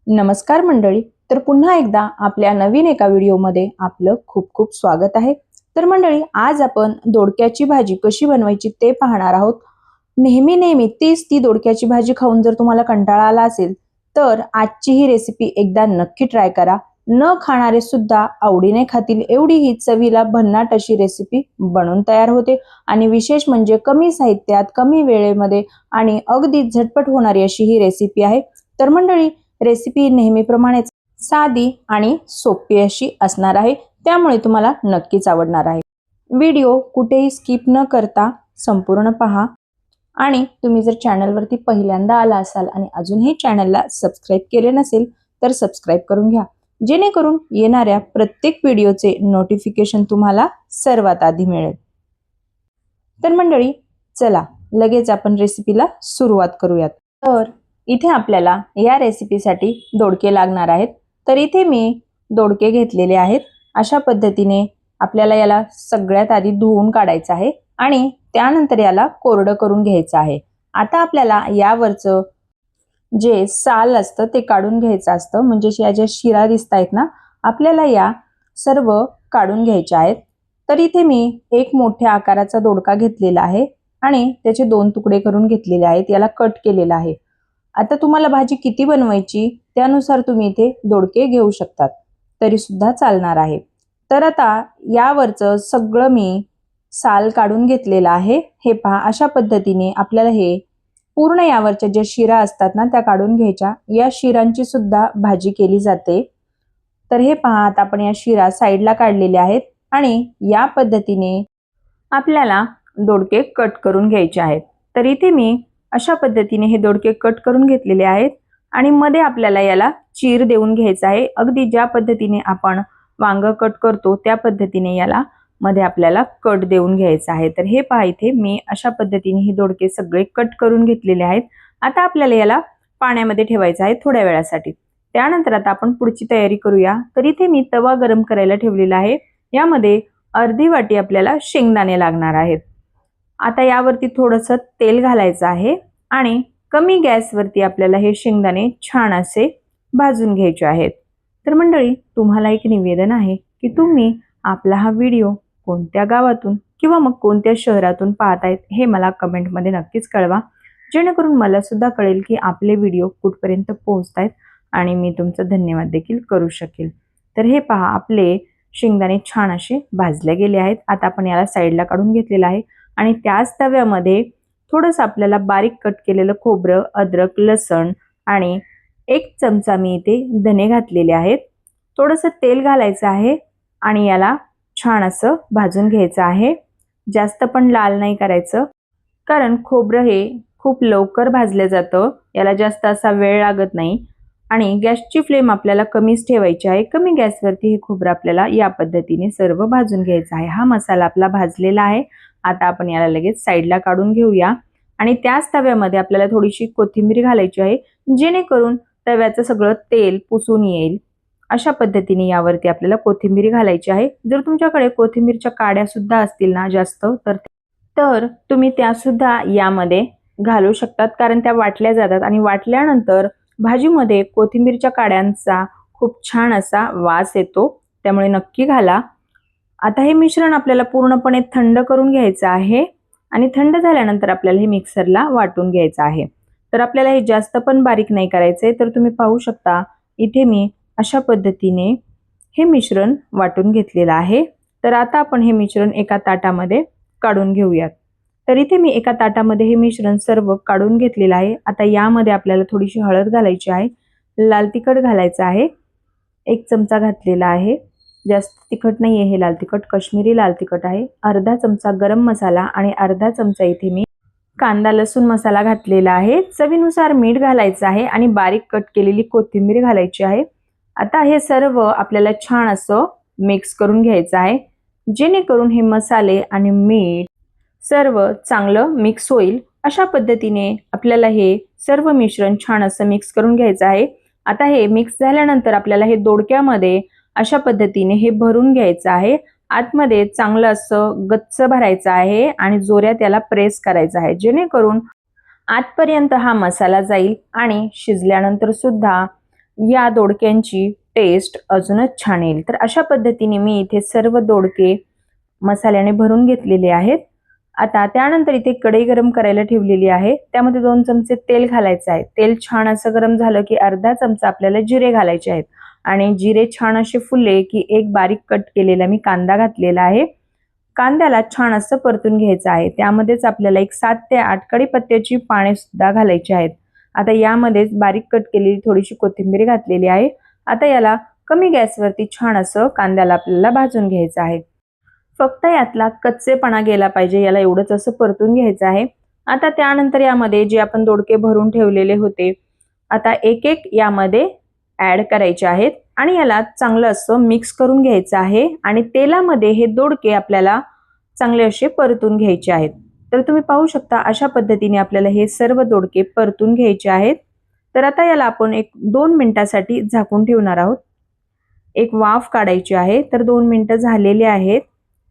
नमस्कार मंडळी. तर पुन्हा एकदा आपल्या नवीन एका व्हिडिओमध्ये आपलं खूप खूप स्वागत आहे. तर मंडळी, आज आपण दोडक्याची भाजी कशी बनवायची ते पाहणार आहोत. नेहमी तीच ती दोडक्याची भाजी खाऊन जर तुम्हाला कंटाळा आला असेल तर आजची ही रेसिपी एकदा नक्की ट्राय करा. न खाणारे सुद्धा आवडीने खातील एवढी ही चवीला भन्नाट अशी रेसिपी बनवून तयार होते. आणि विशेष म्हणजे कमी साहित्यात कमी वेळेमध्ये आणि अगदी झटपट होणारी अशी ही रेसिपी आहे. तर मंडळी, रेसिपी नेहमीप्रमाणेच साधी आणि सोपी अशी असणार आहे, त्यामुळे तुम्हाला नक्कीच आवडणार आहे. व्हिडिओ कुठेही स्किप न करता संपूर्ण पहा. आणि तुम्ही जर चॅनलवरती पहिल्यांदा आला असाल आणि अजूनही चॅनलला सबस्क्राईब केले नसेल तर सबस्क्राईब करून घ्या, जेणेकरून येणाऱ्या प्रत्येक व्हिडिओचे नोटिफिकेशन तुम्हाला सर्वात आधी मिळेल. तर मंडळी, चला लगेच आपण रेसिपीला सुरुवात करूयात. तर इथे आपल्याला या रेसिपीसाठी दोडके लागणार आहेत. तर इथे मी दोडके घेतलेले आहेत. अशा पद्धतीने आपल्याला याला सगळ्यात आधी धुवून काढायचं आहे आणि त्यानंतर याला कोरडं करून घ्यायचं आहे. आता आपल्याला यावरचं जे साल असतं ते काढून घ्यायचं असतं. म्हणजे या ज्या शिरा दिसत आहेत ना, आपल्याला या सर्व काढून घ्यायच्या आहेत. तर इथे मी एक मोठ्या आकाराचा दोडका घेतलेला आहे आणि त्याचे 2 तुकडे करून घेतलेले आहेत. याला कट केलेला आहे. आता तुम्हाला भाजी किती बनवायची त्यानुसार तुम्ही इथे दोडके घेऊ शकतात, तरी सुद्धा चालणार आहे. तर आता यावरचं सगळं मी साल काढून घेतलेलं आहे. हे पहा, अशा पद्धतीने आपल्याला हे पूर्ण यावरच्या ज्या शिरा असतात ना त्या काढून घ्यायच्या. या शिरांची सुद्धा भाजी केली जाते. तर हे पहा, आता आपण या शिरा साईडला काढलेल्या आहेत आणि या पद्धतीने आपल्याला दोडके कट करून घ्यायचे आहेत. तर इथे मी अशा पद्धतीने हे दोडके कट करून घेतलेले आहेत आणि मध्ये आपल्याला याला चीर देऊन घ्यायचा आहे. अगदी ज्या पद्धतीने आपण वांग कट करतो त्या पद्धतीने याला मध्ये आपल्याला कट देऊन घ्यायचा आहे. तर हे पहा, इथे मी अशा पद्धतीने हे दोडके सगळे कट करून घेतलेले आहेत. आता आपल्याला याला पाण्यामध्ये ठेवायचं आहे थोड्या वेळासाठी. त्यानंतर आता आपण पुढची तयारी करूया. तर इथे मी तवा गरम करायला ठेवलेला आहे. यामध्ये अर्धी वाटी आपल्याला शेंगदाणे लागणार आहेत. आता यावरती थोडंसं तेल घालायचं आहे आणि कमी गॅसवरती आपल्याला हे शेंगदाणे छान असे भाजून घ्यायचे आहेत. तर मंडळी, तुम्हाला एक निवेदन आहे की तुम्ही आपला हा व्हिडिओ कोणत्या गावातून किंवा मग कोणत्या शहरातून पाहतायत हे मला कमेंटमध्ये नक्कीच कळवा, जेणेकरून मला सुद्धा कळेल की आपले व्हिडिओ कुठपर्यंत पोहोचतायत आणि मी तुमचं धन्यवाद देखील करू शकेल. तर हे पहा, आपले शेंगदाणे छान असे भाजले गेले आहेत. आता आपण याला साईडला काढून घेतलेलं आहे आणि त्याच तव्यामध्ये थोडंसं आपल्याला बारीक कट केलेलं खोबरं, अद्रक, लसण आणि 1 चमचा मी इथे धने घातलेले आहेत. थोडंसं तेल घालायचं आहे आणि याला छान असं भाजून घ्यायचं आहे. जास्त पण लाल नाही करायचं, कारण खोबरं हे खूप लवकर भाजलं जातं. याला जास्त असा वेळ लागत नाही आणि गॅसची फ्लेम आपल्याला कमीच ठेवायची आहे. कमी गॅसवरती हे खोबरं आपल्याला या पद्धतीने सर्व भाजून घ्यायचं आहे. हा मसाला आपला भाजलेला आहे. आता आपण याला लगेच साईडला काढून घेऊया आणि त्याच तव्यामध्ये आपल्याला थोडीशी कोथिंबीर घालायची आहे, जेणेकरून तव्याचं सगळं तेल पुसून येईल. अशा पद्धतीने यावरती आपल्याला कोथिंबीर घालायची आहे. जर तुमच्याकडे कोथिंबीरच्या काड्या सुद्धा असतील ना जास्त, तर तुम्ही त्या सुद्धा यामध्ये घालू शकतात, कारण त्या वाटल्या जातात आणि वाटल्यानंतर भाजीमध्ये कोथिंबीरच्या काड्यांचा खूप छान असा वास येतो, त्यामुळे नक्की घाला. आता हे मिश्रण आपल्याला पूर्णपणे थंड करून घ्यायचं आहे आणि थंड झाल्यानंतर आपल्याला हे मिक्सरला वाटून घ्यायचं आहे. तर आपल्याला हे जास्त पण बारीक नाही करायचंय. तर तुम्ही पाहू शकता, इथे मी अशा पद्धतीने हे मिश्रण वाटून घेतलेलं आहे. तर आता आपण हे मिश्रण एका ताटामध्ये काढून घेऊयात. तर इथे मी एका ताटामध्ये हे मिश्रण सर्व काढून घेतलेलं आहे. आता यामध्ये आपल्याला थोडीशी हळद घालायची आहे, लाल तिखट घालायचं आहे, 1 चमचा घातलेला आहे. जास्त तिखट नाही आहे हे लाल तिखट, काश्मीरी लाल तिखट आहे. अर्धा चमचा गरम मसाला आणि अर्धा चमचा इथे मी कांदा लसूण मसाला घातलेला आहे. चवीनुसार मीठ घालायचं आहे आणि बारीक कट केलेली कोथिंबीर घालायची आहे. आता हे सर्व आपल्याला छान असं मिक्स करून घ्यायचं आहे, जेणेकरून हे मसाले आणि मीठ सर्व चांगलं मिक्स होईल. अशा पद्धतीने आपल्याला हे सर्व मिश्रण छान असं मिक्स करून घ्यायचं आहे. आता हे मिक्स झाल्यानंतर आपल्याला हे दोडक्यामध्ये अशा पद्धतीने हे भरून घ्यायचं आहे. आतमध्ये चांगलं असं गच्च भरायचं आहे आणि जोरात त्याला प्रेस करायचं आहे, जेणेकरून आतपर्यंत हा मसाला जाईल आणि शिजल्यानंतर सुद्धा या दोडक्यांची टेस्ट अजूनच छान येईल। तर अशा पद्धतीने मी इथे सर्व दोडके मसाल्याने भरून घेतलेले आहेत। आता त्यानंतर इथे कढई गरम करायला ठेवलेली आहे, त्यामध्ये 2 चमचे तेल घालायचं आहे। तेल छान असं गरम झालं की अर्धा चमचा आपल्याला जिरे घालायचे आहेत आणि जिरे छान असे फुलले की एक बारीक कट केलेला मी कांदा घातलेला आहे। कांद्याला छान असं परतून घ्यायचं आहे। त्यामध्येच आपल्याला एक 7 ते 8 कढीपत्त्याची पाने सुद्धा घालायची आहेत। आता यामध्येच बारीक कट केलेली थोडीशी कोथिंबीर घातलेली आहे। आता याला कमी गॅसवरती छान असं कांद्याला आपल्याला भाजून घ्यायचं आहे। फक्त यातला कच्चेपणा गेला पाहिजे, याला एवढंच असं परतून घ्यायचं आहे। आता त्यानंतर यामध्ये जे आपण दोडके भरून ठेवलेले होते, आता एक एक यामध्ये ऍड करायचे आहेत आणि याला चांगलं असं मिक्स करून घ्यायचं आहे आणि तेलामध्ये हे दोडके आपल्याला चांगले असे परतून घ्यायचे आहेत। तर तुम्ही पाहू शकता अशा पद्धतीने आपल्याला हे सर्व दोडके परतून घ्यायचे आहेत। तर आता याला आपण एक 2 मिनिटासाठी झाकून ठेवणार आहोत। एक वाफ काढायची आहे। तर 2 मिनिटं झालेले आहेत।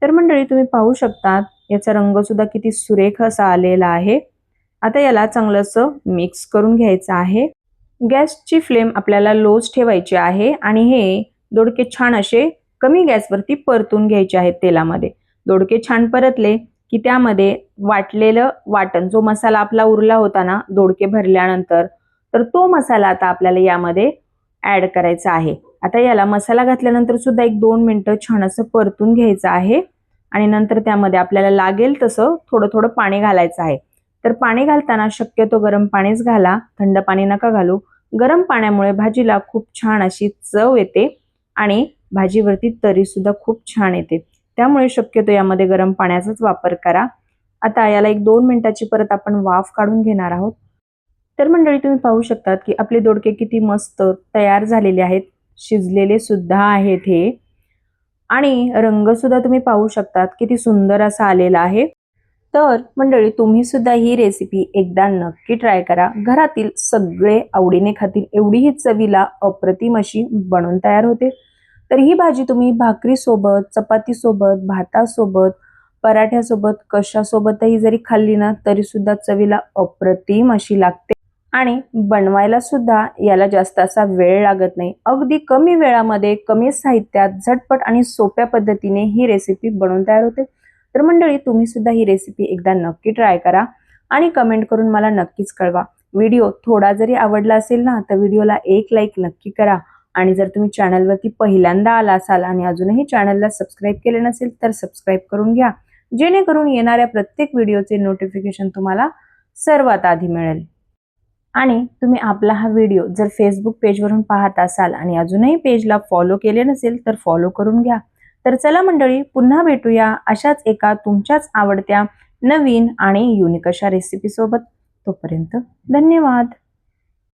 तर मंडळी तुम्ही पाहू शकता याचा रंग सुद्धा किती सुरेख असा आलेला आहे। आता याला चांगलं असं मिक्स करून घ्यायचं आहे। गॅसची फ्लेम आपल्याला लोच ठेवायची आहे आणि हे दोडके छान असे कमी गॅसवरती परतून घ्यायचे आहेत तेलामध्ये। दोडके छान परतले की त्यामध्ये वाटलेलं वाटण, जो मसाला आपला उरला होता ना दोडके भरल्यानंतर, तर तो मसाला आता आपल्याला यामध्ये ऍड करायचा आहे। आता याला मसाला घातल्यानंतर सुद्धा एक 2 मिनिटं छान असं परतून घ्यायचं आहे आणि नंतर त्यामध्ये आपल्याला लागेल तसं थोडं थोडं पाणी घालायचं आहे। तर पाणी घालताना शक्यतो गरम पाणीच घाला, थंड पाणी नका घालू। गरम पाण्यामुळे भाजीला खूप छान अशी चव येते आणि भाजीवरती तरी सुद्धा खूप छान येते, त्यामुळे शक्यतो यामध्ये गरम पाण्याचाच वापर करा। आता याला एक 2 मिनिटाची परत आपण वाफ काढून घेणार आहोत। तर मंडळी तुम्ही पाहू शकतात की आपले दोडके किती मस्त तयार झालेले आहेत, शिजलेले सुद्धा आहेत हे आणि रंग सुद्धा तुम्ही पाहू शकतात किती सुंदर असा आलेला आहे। तर मंडळी तुम्ही सुद्धा ही रेसिपी एकदा नक्की ट्राय करा। घरातील सगळे आवडीने खातील एवढी ही चवीला अप्रतिम अशी बनवून तयार होते। तर ही भाजी तुम्ही भाकरी सोबत, चपाती सोबत, भातासोबत, पराठ्यासोबत कशासोबतही जरी खाल्ली ना तरी सुद्धा चवीला अप्रतिम अशी लागते आणि बनवायला सुद्धा याला जास्त असा वेळ लागत नाही। अगदी कमी वेळामध्ये कमी साहित्यात झटपट आणि सोप्या पद्धतीने ही रेसिपी बनवून तयार होते। तर मंडळी तुम्ही सुद्धा ही रेसिपी एकदा नक्की ट्राय करा आणि कमेंट करून मला नक्कीच कळवा। व्हिडिओ थोडा जरी आवडला असेल ना तर व्हिडिओला एक लाईक नक्की करा आणि जर तुम्ही चॅनलवरती पहिल्यांदा आला असाल आणि अजूनही चॅनलला सबस्क्राईब केले नसेल तर सबस्क्राईब करून घ्या, जेणेकरून येणाऱ्या प्रत्येक व्हिडिओचे नोटिफिकेशन तुम्हाला सर्वात आधी मिळेल। आणि तुम्ही आपला हा व्हिडिओ जर फेसबुक पेजवरून पाहत असाल आणि अजूनही पेजला फॉलो केले नसेल तर फॉलो करून घ्या। तर चला मंडळी पुन्हा भेटूया अशाच एका तुमच्याच आवडत्या नवीन आणि युनिक अशा रेसिपी सोबत। तोपर्यंत धन्यवाद।